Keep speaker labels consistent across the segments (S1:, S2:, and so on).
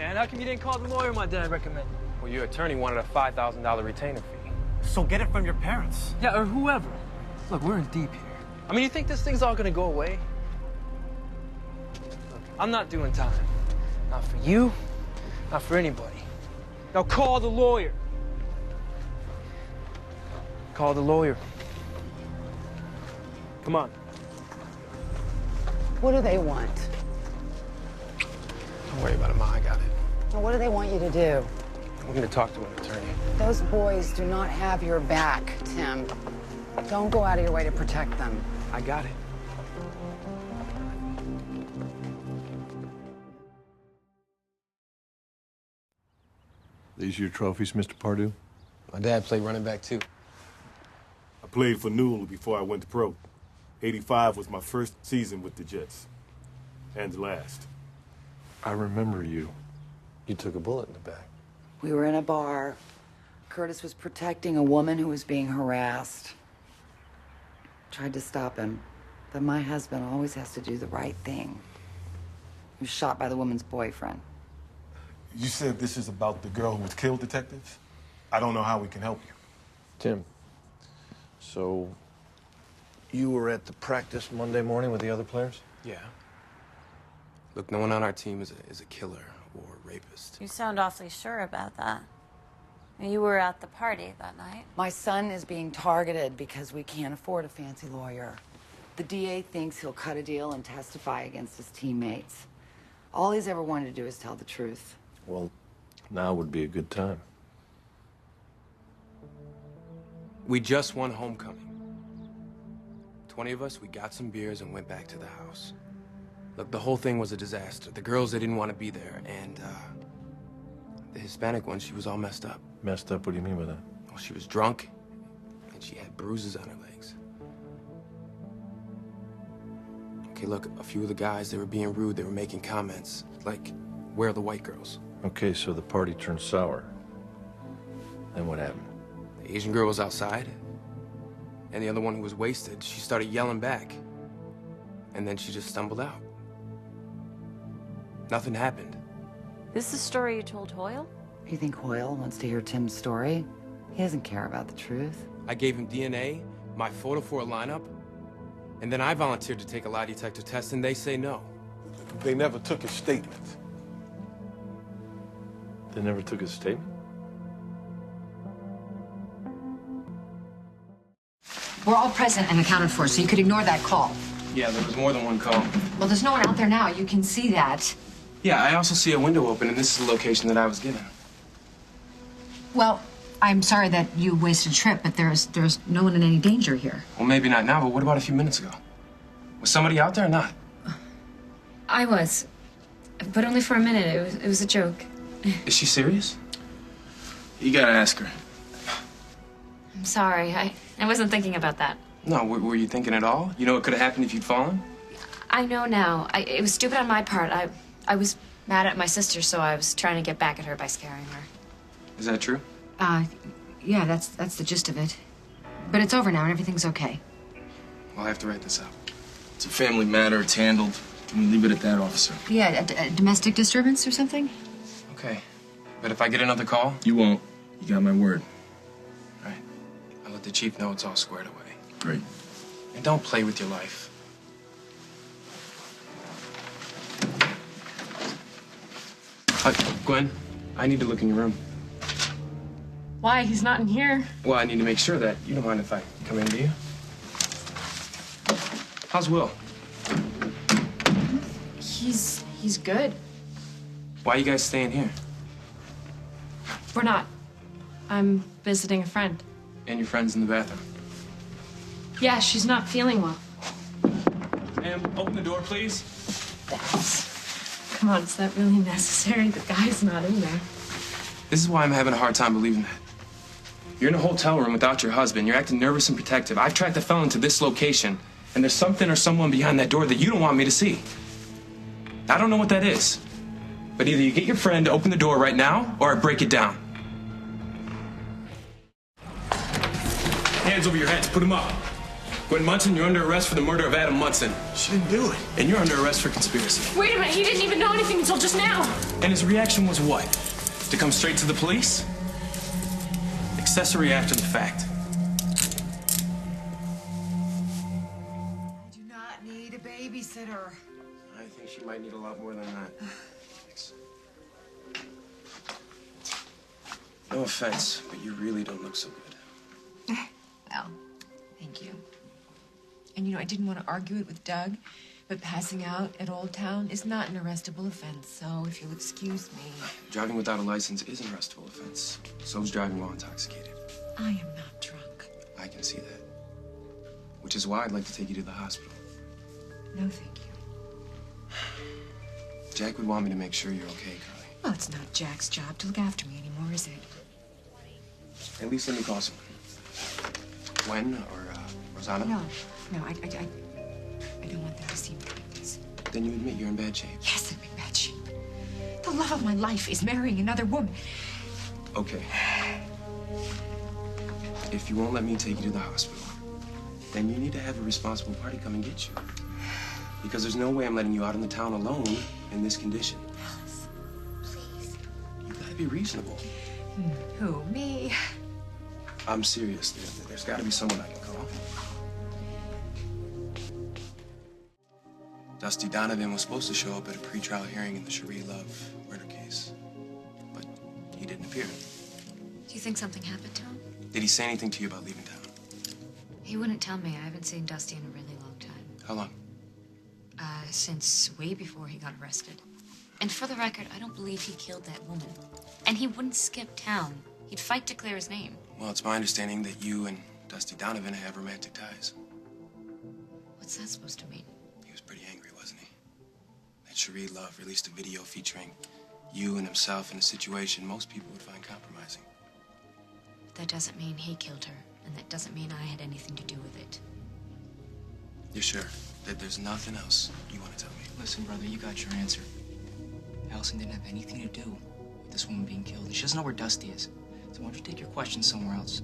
S1: man? How come you didn't call the lawyer my dad recommended?
S2: Well, your attorney wanted a $5,000 retainer fee.
S3: So get it from your parents.
S1: Yeah, or whoever. Look, we're in deep here. I mean, you think this thing's all gonna go away? Look, I'm not doing time. Not for you, not for anybody. Now call the lawyer. Call the lawyer. Come on.
S4: What do they want?
S2: Don't worry about it, Ma. I got it.
S4: Well, what do they want you to do?
S2: We're going to talk to an attorney.
S4: Those boys do not have your back, Tim. Don't go out of your way to protect them.
S2: I got it.
S5: These your trophies, Mr. Pardue?
S2: My dad played running back, too.
S6: I played for Newell before I went to pro. 85 was my first season with the Jets. And the last.
S5: I remember you. You took a bullet in the back.
S4: We were in a bar. Curtis was protecting a woman who was being harassed. Tried to stop him, but my husband always has to do the right thing. He was shot by the woman's boyfriend.
S6: You said this is about the girl who was killed, detective? I don't know how we can help you.
S5: Tim, so you were at the practice Monday morning with the other players?
S2: Yeah. Look, no one on our team is a killer or a rapist.
S7: You sound awfully sure about that. You were at the party that night.
S4: My son is being targeted because we can't afford a fancy lawyer. The DA thinks he'll cut a deal and testify against his teammates. All he's ever wanted to do is tell the truth.
S5: Well, now would be a good time.
S2: We just won homecoming. 20 of us, we got some beers and went back to the house. Look, the whole thing was a disaster. The girls, they didn't want to be there, and the Hispanic one, she was all messed up.
S5: Messed up? What do you mean by that?
S2: Well, she was drunk, and she had bruises on her legs. Okay, look, a few of the guys, they were being rude. They were making comments, like, where are the white girls?
S5: Okay, so the party turned sour. Then what happened?
S2: The Asian girl was outside, and the other one who was wasted, she started yelling back. And then she just stumbled out. Nothing happened.
S7: This is the story you told Hoyle?
S4: You think Hoyle wants to hear Tim's story? He doesn't care about the truth.
S2: I gave him DNA, my photo for a lineup, and then I volunteered to take a lie detector test, and they say no.
S6: They never took his statement.
S5: They never took his statement?
S8: We're all present and accounted for, so you could ignore that call.
S2: Yeah, there was more than one call.
S8: Well, there's no one out there now. You can see that.
S2: Yeah, I also see a window open, and this is the location that I was given.
S8: Well, I'm sorry that you wasted a trip, but there's no one in any danger here.
S2: Well, maybe not now, but what about a few minutes ago? Was somebody out there or not?
S9: I was, but only for a minute. It was a joke.
S2: Is she serious?
S10: You gotta ask her.
S9: I'm sorry. I wasn't thinking about that.
S2: No, were you thinking at all? You know what could have happened if you'd fallen?
S9: I know now. It was stupid on my part. I was mad at my sister, so I was trying to get back at her by scaring her.
S2: Is that true?
S8: Yeah, that's the gist of it. But it's over now and everything's okay.
S2: I'll have to write this up.
S10: It's a family matter. It's handled. Can we leave it at that, officer?
S8: Yeah, a domestic disturbance or something?
S2: Okay. But if I get another call?
S10: You won't. You got my word.
S2: All right. I'll let the chief know it's all squared away.
S10: Great.
S2: And don't play with your life. Gwen, I need to look in your room.
S9: Why? He's not in here.
S2: Well, I need to make sure that you don't mind if I come in, do you? How's Will?
S9: He's good.
S2: Why are you guys staying here?
S9: We're not. I'm visiting a friend.
S2: And your friend's in the bathroom?
S9: Yeah, she's not feeling well.
S2: Ma'am, open the door, please.
S9: Come on, is that really necessary? The guy's not in there.
S2: This is why I'm having a hard time believing that. You're in a hotel room without your husband. You're acting nervous and protective. I've tracked the felon to this location, and there's something or someone behind that door that you don't want me to see. I don't know what that is, but either you get your friend to open the door right now, or I break it down.
S10: Hands over your heads. Put them up.
S2: Gwen Munson, you're under arrest for the murder of Adam Munson.
S5: She didn't do it.
S2: And you're under arrest for conspiracy.
S9: Wait a minute, he didn't even know anything until just now.
S2: And his reaction was what? To come straight to the police? Accessory after the fact.
S4: I do not need a babysitter.
S2: I think she might need a lot more than that. Thanks. No offense, but you really don't look so good.
S11: Well, thank you. And you know, I didn't want to argue it with Doug, but passing out at Old Town is not an arrestable offense, so if you'll excuse me.
S2: Driving without a license is an arrestable offense. So is driving while intoxicated.
S11: I am not drunk.
S2: I can see that. Which is why I'd like to take you to the hospital.
S11: No, thank you.
S2: Jack would want me to make sure you're okay, Carly.
S11: Well, it's not Jack's job to look after me anymore, is it?
S2: At least let me call someone. Gwen or Rosanna?
S11: No, I don't want them to see me like this.
S2: Then you admit you're in bad shape.
S11: Yes, I'm in bad shape. The love of my life is marrying another woman.
S2: Okay. If you won't let me take you to the hospital, then you need to have a responsible party come and get you. Because there's no way I'm letting you out in the town alone in this condition.
S11: Alice, please.
S2: You gotta be reasonable.
S11: Who, me?
S2: I'm serious. There's gotta be someone I can call. Dusty Donovan was supposed to show up at a pretrial hearing in the Cherie Love murder case, but he didn't appear.
S9: Do you think something happened to him?
S2: Did he say anything to you about leaving town?
S9: He wouldn't tell me. I haven't seen Dusty in a really long time.
S2: How long?
S9: Since way before he got arrested. And for the record, I don't believe he killed that woman. And he wouldn't skip town. He'd fight to clear his name.
S2: Well, it's my understanding that you and Dusty Donovan have romantic ties.
S9: What's that supposed to mean?
S2: He was pretty angry, wasn't he? That Cherie Love released a video featuring you and himself in a situation most people would find compromising.
S9: But that doesn't mean he killed her. And that doesn't mean I had anything to do with it.
S2: You're sure that there's nothing else you want to tell me?
S12: Listen, brother, you got your answer. Allison didn't have anything to do with this woman being killed, and she doesn't know where Dusty is. So why don't you take your questions somewhere else?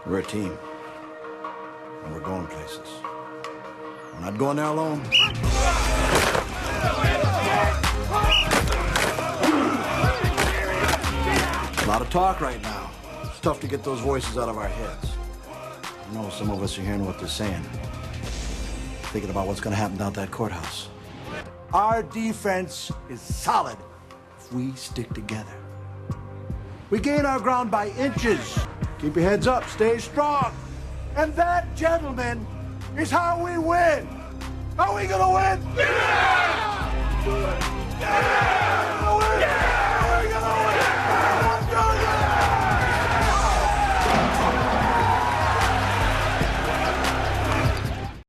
S5: We're a team. And we're going places. We're not going there alone. A lot of talk right now. It's tough to get those voices out of our heads. I know some of us are hearing what they're saying. Thinking about what's going to happen down at that courthouse. Our defense is solid if we stick together. We gain our ground by inches. Keep your heads up, stay strong. And that, gentlemen, is how we win. Are we gonna win? Yeah! Yeah!